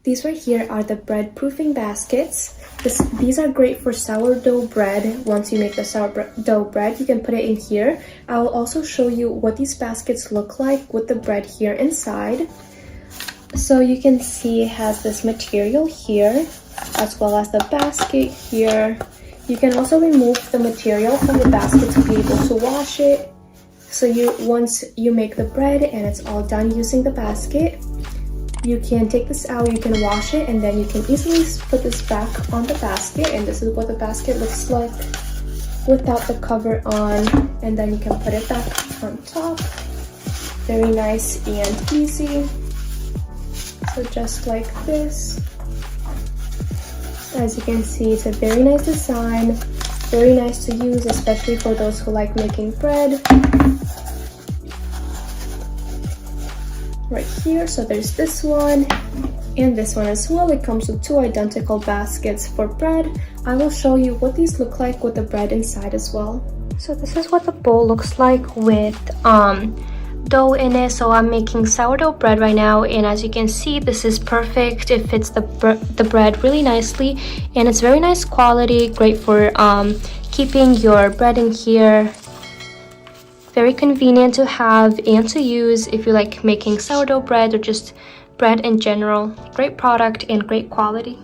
These right here are the bread proofing baskets. These are great for sourdough bread. Once you make the sourdough bread, you can put it in here. I will also show you what these baskets look like with the bread here inside. So you can see it has this material here, as well as the basket here. You can also remove the material from the basket to be able to wash it. So once you make the bread and it's all done using the basket, you can take this out, you can wash it, and then you can easily put this back on the basket. And this is what the basket looks like without the cover on. And then you can put it back on top. Very nice and easy. So just like this. As you can see, it's a very nice design. Very nice to use, especially for those who like making bread. Right here, so there's this one and this one as well. It comes with two identical baskets for bread. I will show you what these look like with the bread inside as well. So this is what the bowl looks like with dough in it. So I'm making sourdough bread right now, and as you can see, this is perfect. It fits the bread really nicely, and it's very nice quality, great for keeping your bread in here. Very convenient to have and to use if you like making sourdough bread or just bread in general. Great product and great quality.